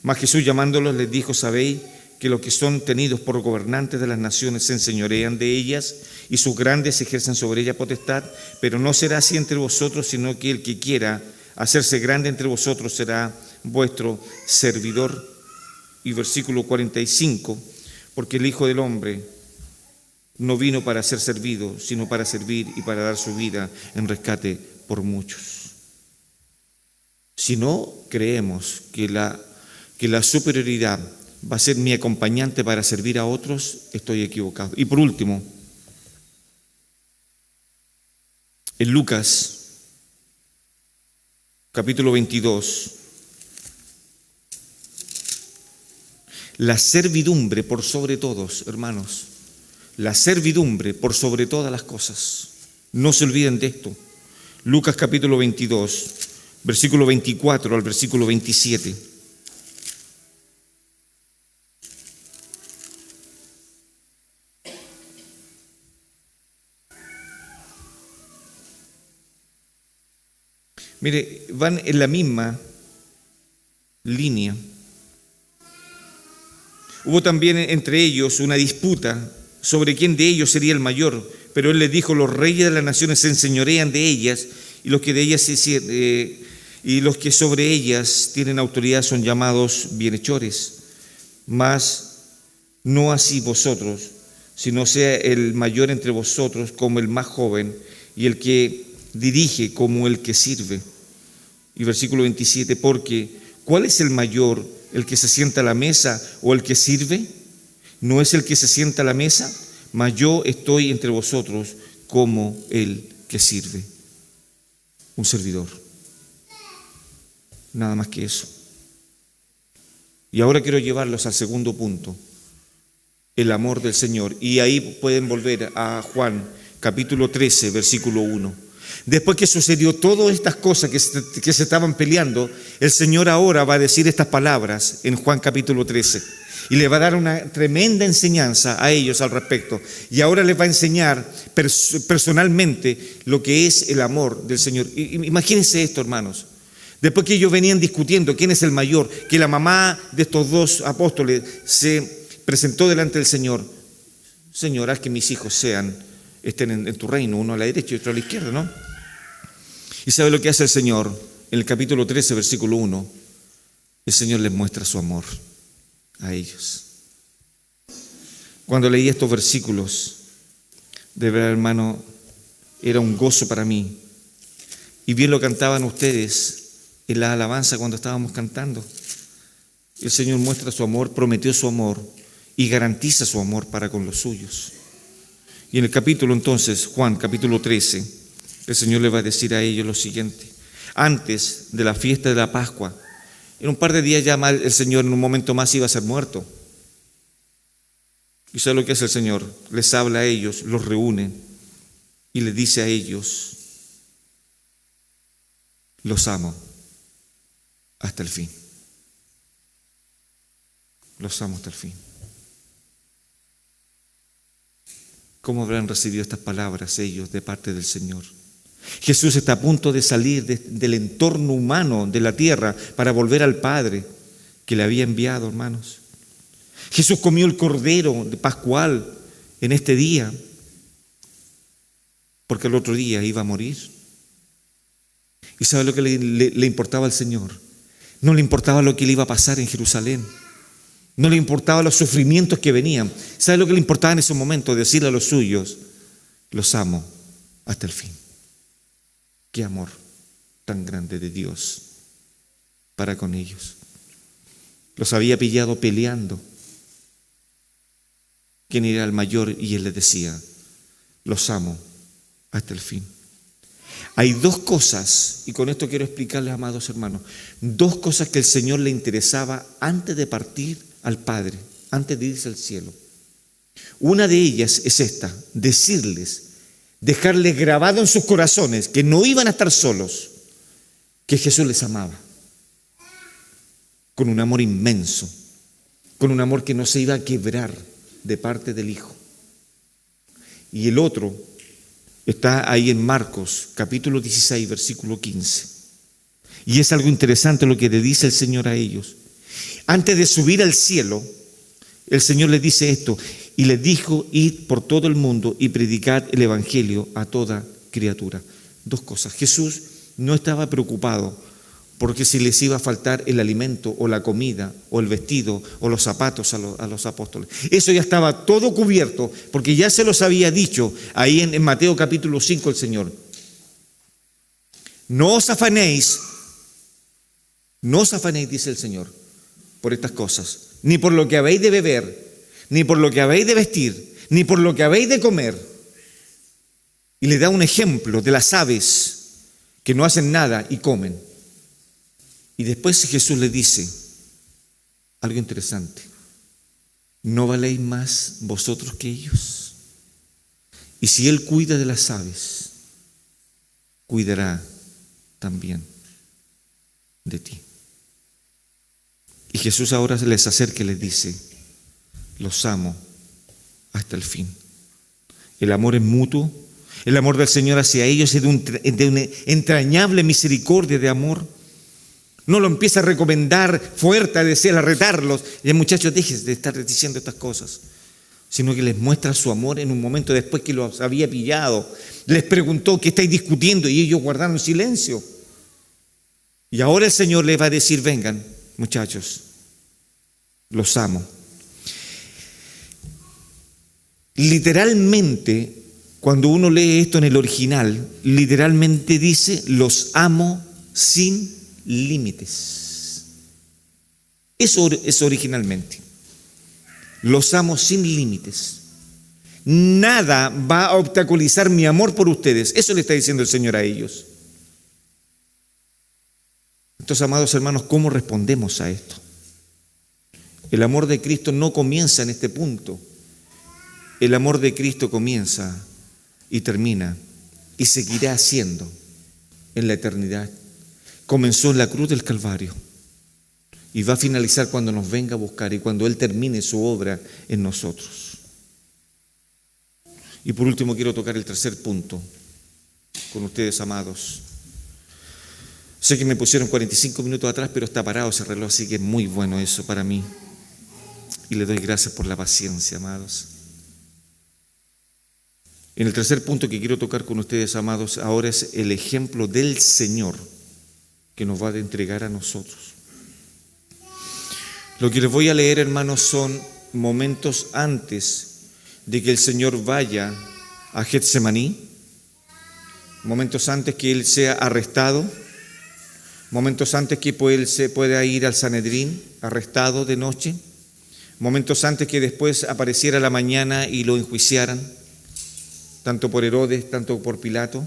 Mas Jesús llamándolos les dijo, sabéis que los que son tenidos por gobernantes de las naciones se enseñorean de ellas y sus grandes ejercen sobre ellas potestad, pero no será así entre vosotros, sino que el que quiera hacerse grande entre vosotros será vuestro servidor. Y versículo 45, porque el Hijo del Hombre no vino para ser servido, sino para servir y para dar su vida en rescate por muchos. Si no creemos que la superioridad va a ser mi acompañante para servir a otros, estoy equivocado. Y por último, en Lucas, capítulo 22, la servidumbre por sobre todos, hermanos, la servidumbre por sobre todas las cosas. No se olviden de esto. Lucas capítulo 22, versículo 24 al versículo 27. Mire, van en la misma línea. Hubo también entre ellos una disputa sobre quién de ellos sería el mayor, pero él les dijo, los reyes de las naciones se enseñorean de ellas, y los que de ellas y los que sobre ellas tienen autoridad son llamados bienhechores. Mas no así vosotros, sino sea el mayor entre vosotros como el más joven, y el que dirige como el que sirve. Y versículo 27, porque ¿cuál es el mayor, el que se sienta a la mesa o el que sirve? ¿No es el que se sienta a la mesa? Mas yo estoy entre vosotros como el que sirve. Un servidor. Nada más que eso. Y ahora quiero llevarlos al segundo punto. El amor del Señor. Y ahí pueden volver a Juan, capítulo 13, versículo 1. Después que sucedió todas estas cosas que se estaban peleando, el Señor ahora va a decir estas palabras en Juan capítulo 13. Y le va a dar una tremenda enseñanza a ellos al respecto. Y ahora les va a enseñar personalmente lo que es el amor del Señor. Imagínense esto, hermanos. Después que ellos venían discutiendo quién es el mayor, que la mamá de estos 2 apóstoles se presentó delante del Señor. Señor, haz que mis hijos estén en tu reino, uno a la derecha y otro a la izquierda, ¿no? ¿Y sabe lo que hace el Señor? en el capítulo 13, versículo 1, el Señor les muestra su amor a ellos. Cuando leí estos versículos, de verdad, hermano, era un gozo para mí. Y bien lo cantaban ustedes en la alabanza cuando estábamos cantando. El Señor muestra su amor, prometió su amor y garantiza su amor para con los suyos. Y en el capítulo entonces, Juan, capítulo 13, el Señor le va a decir a ellos lo siguiente. Antes de la fiesta de la Pascua, en un par de días ya el Señor en un momento más iba a ser muerto. ¿Y sabe lo que hace el Señor? Les habla a ellos, los reúne y les dice a ellos: los amo hasta el fin. Los amo hasta el fin. ¿Cómo habrán recibido estas palabras ellos de parte del Señor? Jesús está a punto de salir del entorno humano de la tierra para volver al Padre que le había enviado, hermanos. Jesús comió el cordero de pascual en este día porque el otro día iba a morir. ¿Y sabe lo que le importaba al Señor? No le importaba lo que le iba a pasar en Jerusalén. No le importaba los sufrimientos que venían. ¿Sabe lo que le importaba en ese momento? Decirle a los suyos: los amo hasta el fin. Qué amor tan grande de Dios para con ellos. Los había pillado peleando. ¿Quién era el mayor? Y él les decía: los amo hasta el fin. Hay dos cosas, y con esto quiero explicarles, amados hermanos, dos cosas que el Señor le interesaba antes de partir al Padre, antes de irse al cielo. Una de ellas es esta: decirles, dejarles grabado en sus corazones que no iban a estar solos, que Jesús les amaba con un amor inmenso, con un amor que no se iba a quebrar de parte del Hijo. Y el otro está ahí en Marcos, capítulo 16, versículo 15. Y es algo interesante lo que le dice el Señor a ellos. Antes de subir al cielo, el Señor les dice esto: y les dijo: id por todo el mundo y predicad el evangelio a toda criatura. Dos cosas. Jesús no estaba preocupado porque si les iba a faltar el alimento o la comida o el vestido o los zapatos a los apóstoles. Eso ya estaba todo cubierto porque ya se los había dicho ahí en Mateo capítulo 5 el Señor. No os afanéis, dice el Señor, por estas cosas, ni por lo que habéis de beber, ni por lo que habéis de vestir, ni por lo que habéis de comer. Y le da un ejemplo de las aves que no hacen nada y comen. Y después Jesús le dice algo interesante: ¿no valéis más vosotros que ellos? Y si Él cuida de las aves, cuidará también de ti. Y Jesús ahora les acerca y les dice: los amo hasta el fin. El amor es mutuo. El amor del Señor hacia ellos es de una entrañable misericordia de amor. No lo empieza a recomendar fuerte, a decir, a retarlos: y muchachos, dejen de estar diciendo estas cosas. Sino que les muestra su amor en un momento después que los había pillado. Les preguntó: ¿qué estáis discutiendo? Y ellos guardaron silencio. Y ahora el Señor les va a decir: vengan, muchachos, los amo. Literalmente, cuando uno lee esto en el original, literalmente dice: los amo sin límites. Eso es originalmente. Los amo sin límites. Nada va a obstaculizar mi amor por ustedes. Eso le está diciendo el Señor a ellos. Entonces, amados hermanos, ¿cómo respondemos a esto? El amor de Cristo no comienza en este punto. El amor de Cristo comienza y termina y seguirá siendo en la eternidad. Comenzó en la cruz del Calvario y va a finalizar cuando nos venga a buscar y cuando Él termine su obra en nosotros. Y por último quiero tocar el tercer punto con ustedes, amados. Sé que me pusieron 45 minutos atrás, pero está parado ese reloj, así que es muy bueno eso para mí. Y le doy gracias por la paciencia, amados. En el tercer punto que quiero tocar con ustedes, amados, ahora es el ejemplo del Señor que nos va a entregar a nosotros. Lo que les voy a leer, hermanos, son momentos antes de que el Señor vaya a Getsemaní, momentos antes que Él sea arrestado, momentos antes que Él se pueda ir al Sanedrín, arrestado de noche, momentos antes que después apareciera la mañana y lo enjuiciaran, tanto por Herodes, tanto por Pilato,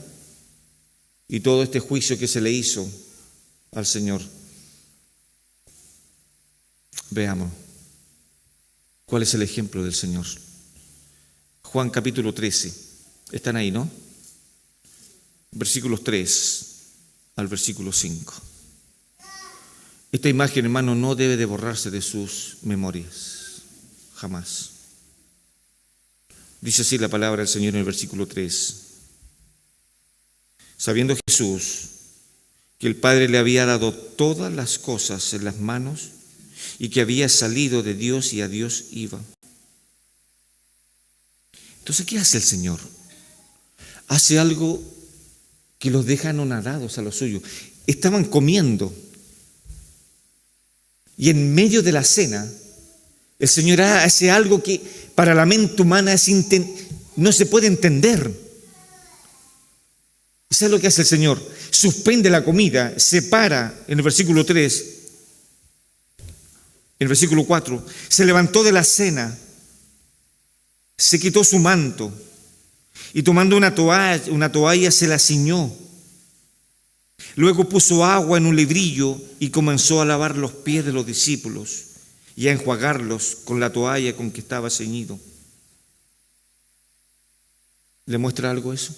y todo este juicio que se le hizo al Señor. Veamos cuál es el ejemplo del Señor. Juan capítulo 13, están ahí, ¿no? Versículos 3 al versículo 5. Esta imagen, hermano, no debe de borrarse de sus memorias, jamás. Dice así la palabra del Señor en el versículo 3. Sabiendo Jesús que el Padre le había dado todas las cosas en las manos y que había salido de Dios y a Dios iba. Entonces, ¿qué hace el Señor? Hace algo que los deja anonadados a los suyos. Estaban comiendo y en medio de la cena el Señor hace algo que para la mente humana no se puede entender. ¿Sabes lo que hace el Señor? Suspende la comida, se para en el versículo 3, en el versículo 4, se levantó de la cena, se quitó su manto y tomando una toalla se la ciñó. Luego puso agua en un librillo y comenzó a lavar los pies de los discípulos y a enjuagarlos con la toalla con que estaba ceñido. ¿Le muestra algo eso?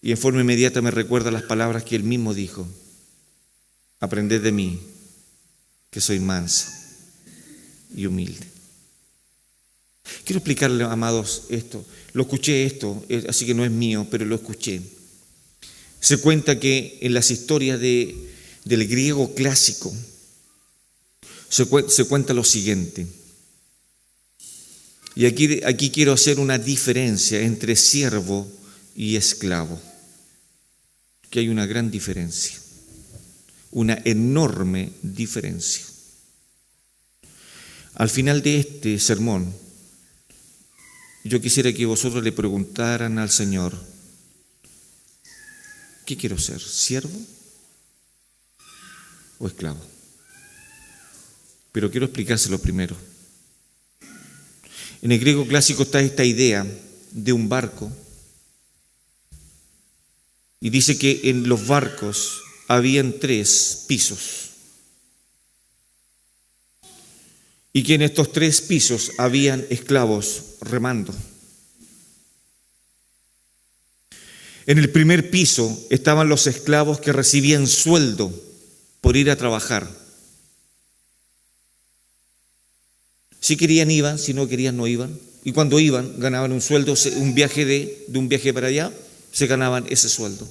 Y en forma inmediata me recuerda las palabras que él mismo dijo: aprended de mí, que soy manso y humilde. Quiero explicarle, amados, esto. Lo escuché esto, así que no es mío, pero lo escuché. Se cuenta que en las historias del griego clásico se cuenta lo siguiente. Y aquí quiero hacer una diferencia entre siervo y esclavo. Que hay una gran diferencia, una enorme diferencia. Al final de este sermón, yo quisiera que vosotros le preguntaran al Señor: ¿qué quiero ser? ¿Siervo o esclavo? Pero quiero explicárselo primero. En el griego clásico está esta idea de un barco, y dice que en los barcos habían 3 pisos, y que en estos 3 pisos habían esclavos remando. En el primer piso estaban los esclavos que recibían sueldo por ir a trabajar. Si querían iban, si no querían no iban. Y cuando iban ganaban un sueldo, de un viaje para allá, se ganaban ese sueldo.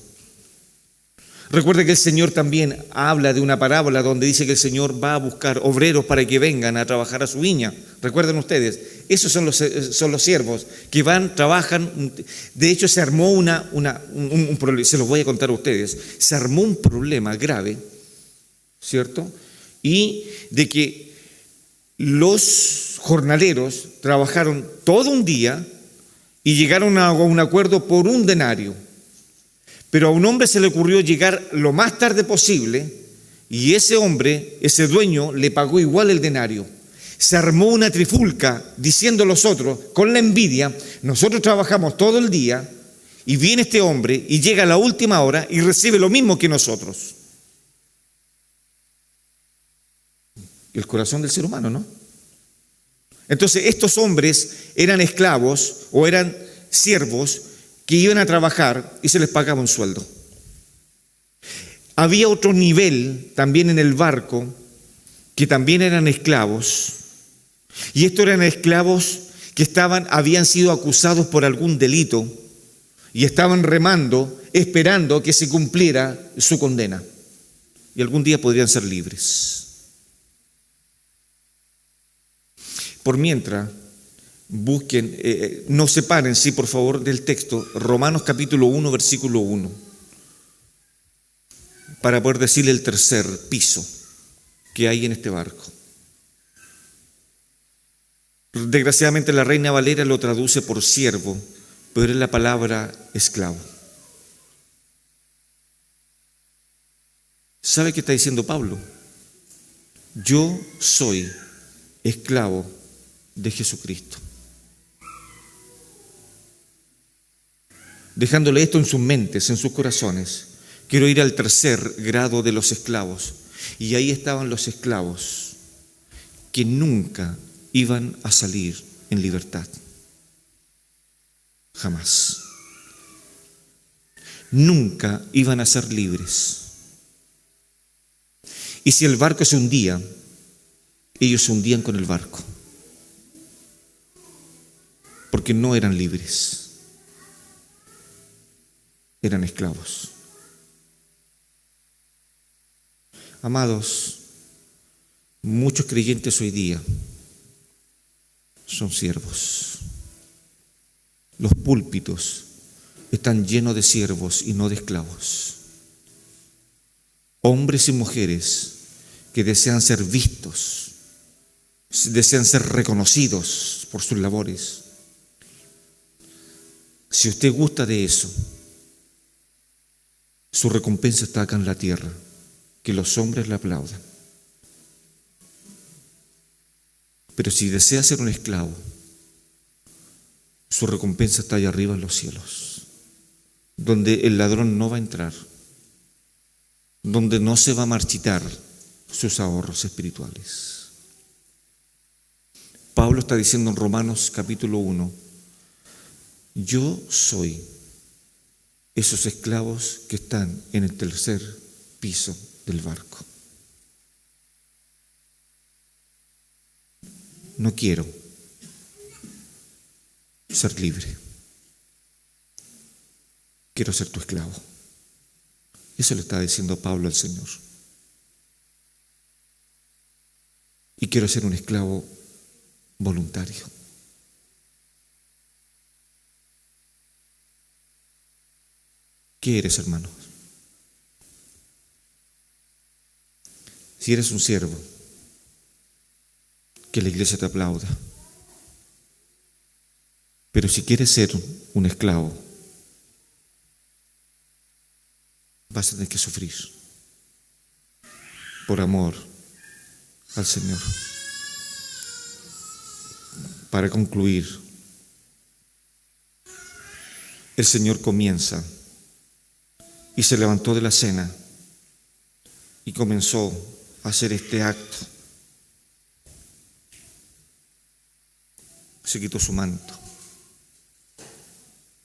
Recuerde que el Señor también habla de una parábola donde dice que el Señor va a buscar obreros para que vengan a trabajar a su viña. Recuerden ustedes, esos son los siervos que van, trabajan. De hecho, se armó un problema, se los voy a contar a ustedes. Se armó un problema grave, ¿cierto? Y de que los jornaleros trabajaron todo un día y llegaron a un acuerdo por un denario. Pero a un hombre se le ocurrió llegar lo más tarde posible y ese hombre, ese dueño, le pagó igual el denario. Se armó una trifulca diciendo los otros, con la envidia: nosotros trabajamos todo el día y viene este hombre y llega a la última hora y recibe lo mismo que nosotros. El corazón del ser humano, ¿no? Entonces estos hombres eran esclavos o eran siervos que iban a trabajar y se les pagaba un sueldo. Había otro nivel también en el barco que también eran esclavos, y estos eran esclavos que habían sido acusados por algún delito y estaban remando, esperando que se cumpliera su condena y algún día podrían ser libres. Por mientras, busquen, no separen, sí, por favor, del texto, Romanos capítulo 1, versículo 1. para poder decirle el tercer piso que hay en este barco. Desgraciadamente la Reina Valera lo traduce por siervo, pero es la palabra esclavo. ¿Sabe qué está diciendo Pablo? Yo soy esclavo de Jesucristo. Dejándole esto en sus mentes, en sus corazones, quiero ir al tercer grado de los esclavos. Y ahí estaban los esclavos que nunca iban a salir en libertad. Jamás. Nunca iban a ser libres. Y si el barco se hundía, ellos se hundían con el barco, porque no eran libres, eran esclavos. Amados, muchos creyentes hoy día son siervos. Los púlpitos están llenos de siervos y no de esclavos. Hombres y mujeres que desean ser vistos, desean ser reconocidos por sus labores. Si usted gusta de eso, su recompensa está acá en la tierra, que los hombres le aplaudan. Pero si desea ser un esclavo, su recompensa está allá arriba en los cielos, donde el ladrón no va a entrar, donde no se va a marchitar sus ahorros espirituales. Pablo está diciendo en Romanos capítulo 1, yo soy esos esclavos que están en el tercer piso del barco. No quiero ser libre. Quiero ser tu esclavo. Eso le está diciendo Pablo al Señor. Y quiero ser un esclavo voluntario. ¿Qué eres, hermano? Si eres un siervo, que la iglesia te aplauda. Pero si quieres ser un esclavo, vas a tener que sufrir por amor al Señor. Para concluir, el Señor comienza y se levantó de la cena y comenzó a hacer este acto. Se quitó su manto.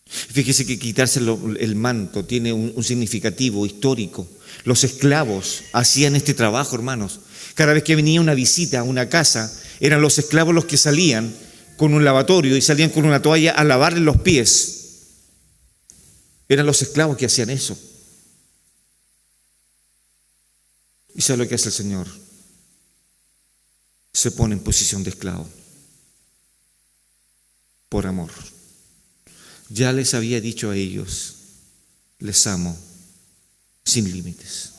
Fíjese que quitarse el manto tiene un significativo histórico. Los esclavos hacían este trabajo, hermanos. Cada vez que venía una visita a una casa, eran los esclavos los que salían con un lavatorio y salían con una toalla a lavarle los pies. Eran los esclavos que hacían eso. ¿Y sabe lo que hace el Señor? Se pone en posición de esclavo. Por amor. Ya les había dicho a ellos, les amo sin límites.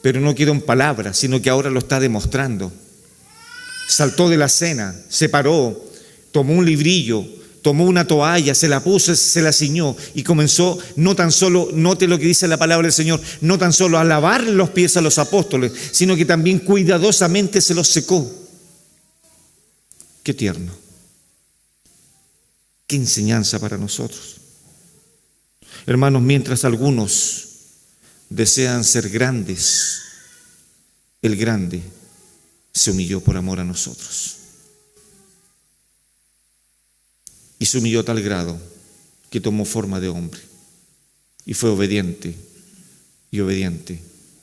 Pero no quedó en palabras, sino que ahora lo está demostrando. Saltó de la cena, se paró, tomó un librillo, tomó una toalla, se la puso, se la ciñó y comenzó no tan solo, note lo que dice la palabra del Señor, no tan solo a lavarle los pies a los apóstoles, sino que también cuidadosamente se los secó. Qué tierno. Qué enseñanza para nosotros. Hermanos, mientras algunos desean ser grandes, el grande se humilló por amor a nosotros. Y se humilló a tal grado que tomó forma de hombre y fue obediente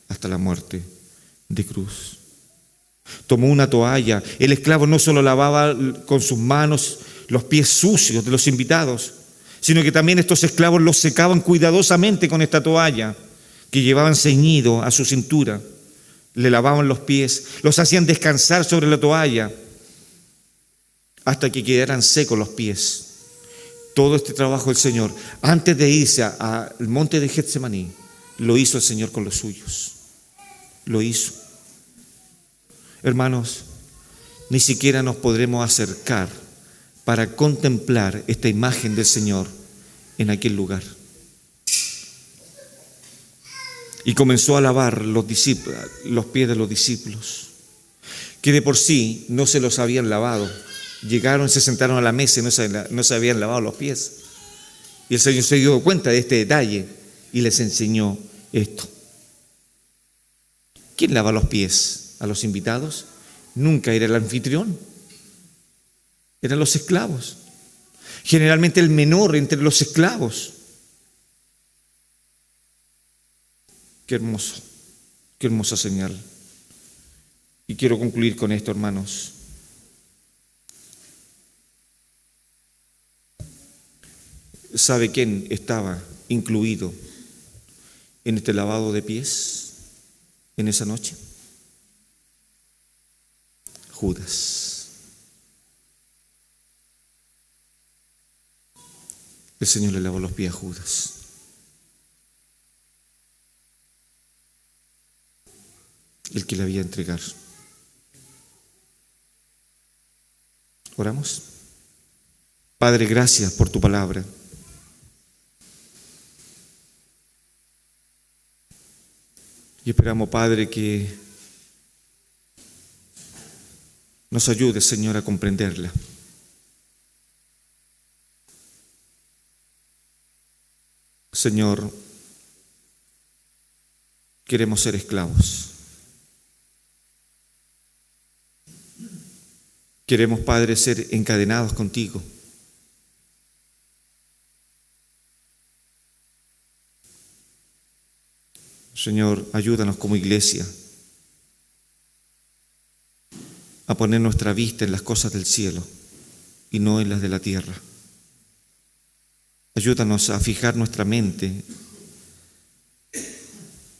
hasta la muerte de cruz. Tomó una toalla. El esclavo no solo lavaba con sus manos los pies sucios de los invitados, sino que también estos esclavos los secaban cuidadosamente con esta toalla que llevaban ceñido a su cintura. Le lavaban los pies, los hacían descansar sobre la toalla hasta que quedaran secos los pies. Todo este trabajo del Señor, antes de irse al monte de Getsemaní, Lo hizo el Señor con los suyos. Lo hizo. Hermanos, ni siquiera nos podremos acercar para contemplar esta imagen del Señor en aquel lugar. Y comenzó a lavar los pies de los discípulos, que de por sí no se los habían lavado. Llegaron, se sentaron a la mesa y no se habían lavado los pies. Y el Señor se dio cuenta de este detalle y les enseñó esto. ¿Quién lava los pies a los invitados? Nunca era el anfitrión, eran los esclavos. Generalmente el menor entre los esclavos. Qué hermoso, qué hermosa señal. Y quiero concluir con esto, hermanos. ¿Sabe quién estaba incluido en este lavado de pies en esa noche? Judas. El Señor le lavó los pies a Judas. El que le había entregado. Oramos. Padre, gracias por tu palabra. Y esperamos, Padre, que nos ayude, Señor, a comprenderla. Señor, queremos ser esclavos. Queremos, Padre, ser encadenados contigo. Señor, ayúdanos como iglesia a poner nuestra vista en las cosas del cielo y no en las de la tierra. Ayúdanos a fijar nuestra mente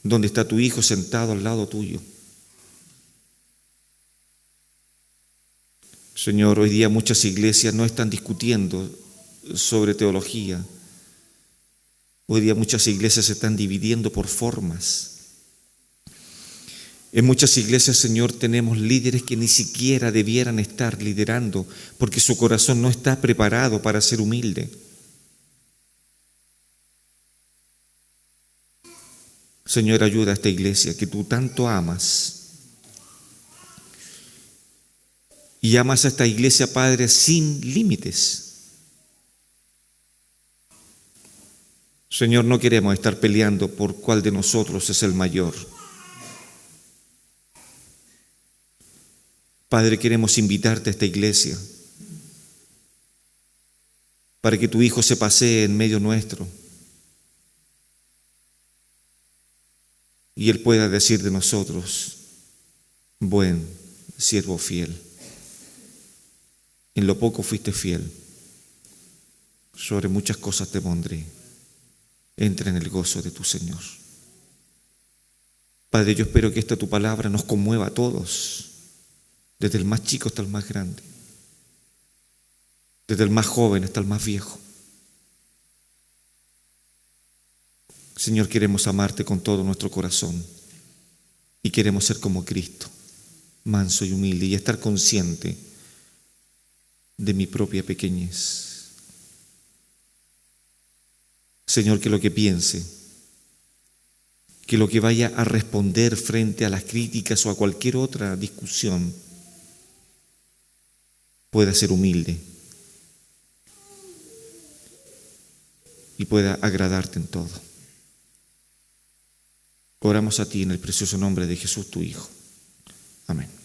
donde está tu Hijo sentado al lado tuyo. Señor, hoy día muchas iglesias no están discutiendo sobre teología. Hoy día muchas iglesias se están dividiendo por formas. En muchas iglesias, Señor, tenemos líderes que ni siquiera debieran estar liderando porque su corazón no está preparado para ser humilde. Señor, ayuda a esta iglesia que tú tanto amas. Y amas a esta iglesia, Padre, sin límites. Señor, no queremos estar peleando por cuál de nosotros es el mayor. Padre, queremos invitarte a esta iglesia para que tu Hijo se pasee en medio nuestro y Él pueda decir de nosotros: buen siervo fiel. En lo poco fuiste fiel, sobre muchas cosas te pondré. Entra en el gozo de tu Señor. Padre, yo espero que esta tu palabra nos conmueva a todos, desde el más chico hasta el más grande, desde el más joven hasta el más viejo. Señor, queremos amarte con todo nuestro corazón y queremos ser como Cristo, manso y humilde, y estar consciente de mi propia pequeñez. Señor, que lo que piense, que lo que vaya a responder frente a las críticas o a cualquier otra discusión pueda ser humilde y pueda agradarte en todo. Oramos a ti en el precioso nombre de Jesús, tu Hijo. Amén.